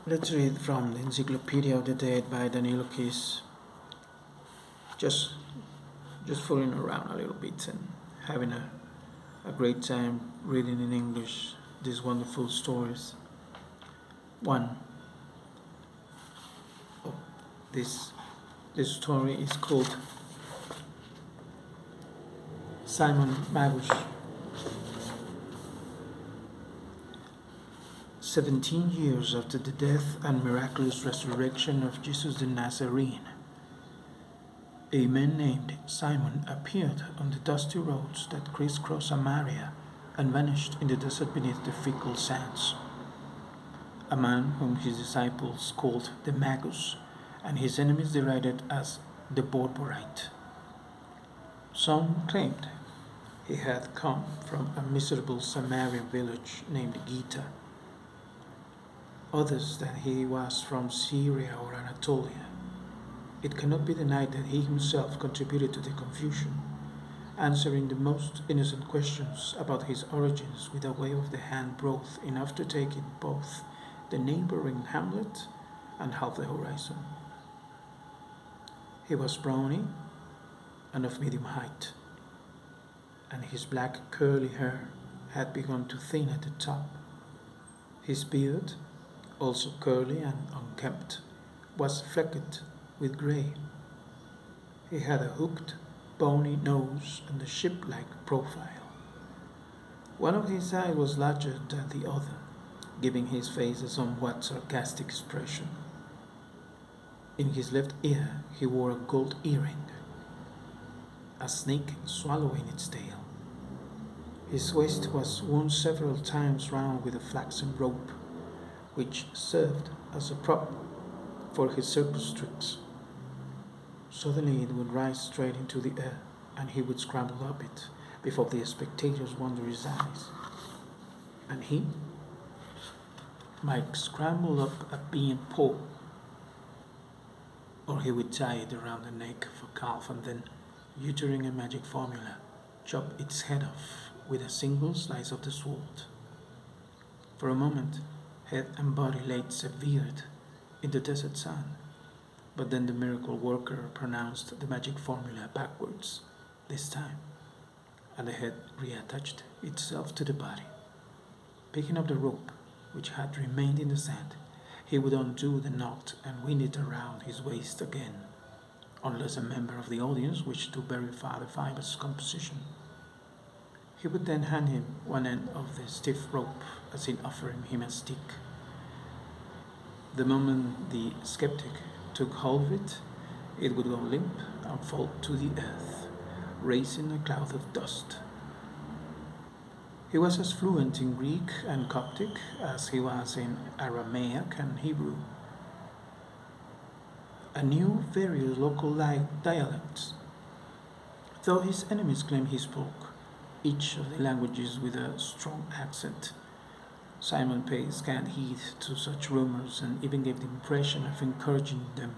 Let's read from the Encyclopedia of the Dead by Danilo. Just, just fooling around a little bit and having a great time reading in English these wonderful stories. One, oh, this this story is called Simon Magus. 17 years after the death and miraculous resurrection of Jesus the Nazarene, a man named Simon appeared on the dusty roads that crisscross Samaria and vanished in the desert beneath the fickle sands. A man whom his disciples called the Magus and his enemies derided as the Borborite. Some claimed he had come from a miserable Samarian village named Gita. Others that he was from Syria or Anatolia. It cannot be denied that he himself contributed to the confusion, answering the most innocent questions about his origins with a wave of the hand broad enough to take in both the neighboring hamlet and half the horizon. He was brawny and of medium height, and his black curly hair had begun to thin at the top. His beard, also curly and unkempt, was flecked with grey. He had a hooked, bony nose and a ship-like profile. One of his eyes was larger than the other, giving his face a somewhat sarcastic expression. In his left ear he wore a gold earring, a snake swallowing its tail. His waist was wound several times round with a flaxen rope, which served as a prop for his circus tricks. Suddenly it would rise straight into the air, and he would scramble up it before the spectators wonder his eyes. And he might scramble up a bean pole, or he would tie it around the neck of a calf and then, uttering a magic formula, chop its head off with a single slice of the sword. For a moment, head and body lay severed in the desert sun, but then the miracle worker pronounced the magic formula backwards this time, and the head reattached itself to the body. Picking up the rope, which had remained in the sand, he would undo the knot and wind it around his waist again, unless a member of the audience wished to verify the fiber's composition. He would then hand him one end of the stiff rope as in offering him a stick. The moment the skeptic took hold of it, it would go limp and fall to the earth, raising a cloud of dust. He was as fluent in Greek and Coptic as he was in Aramaic and Hebrew, and knew various local dialects, though his enemies claimed he spoke each of the languages with a strong accent. Simon paid scant heed to such rumors and even gave the impression of encouraging them.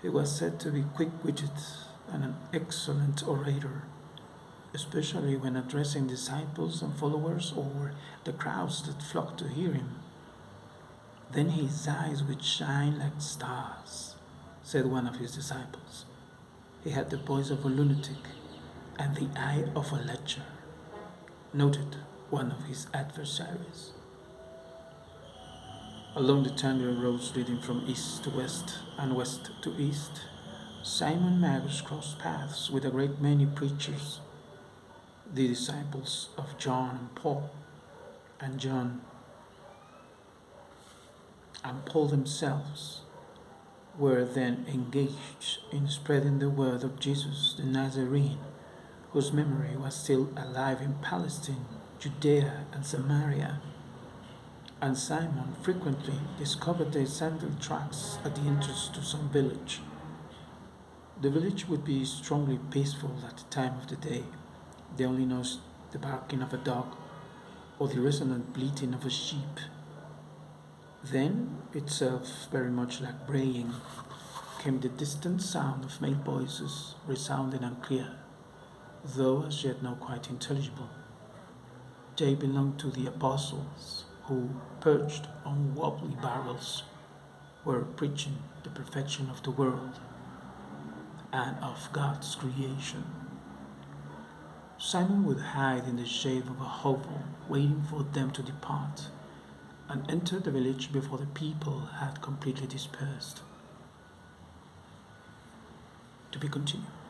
He was said to be quick-witted and an excellent orator, especially when addressing disciples and followers or the crowds that flocked to hear him. Then his eyes would shine like stars, said one of his disciples. He had the voice of a lunatic and the eye of a lecher, noted one of his adversaries. Along the tender roads leading from east to west and west to east, Simon Magus crossed paths with a great many preachers, the disciples of John and Paul, and John and Paul themselves were then engaged in spreading the word of Jesus the Nazarene, whose memory was still alive in Palestine, Judea, and Samaria. And Simon frequently discovered their sandal tracks at the entrance to some village. The village would be strongly peaceful at the time of the day. They only noticed the barking of a dog or the resonant bleating of a sheep. Then, itself very much like braying, came the distant sound of male voices, resounding and clear, though as yet not quite intelligible. They belonged to the apostles, who, perched on wobbly barrels, were preaching the perfection of the world and of God's creation. Simon would hide in the shade of a hovel, waiting for them to depart, and enter the village before the people had completely dispersed. To be continued.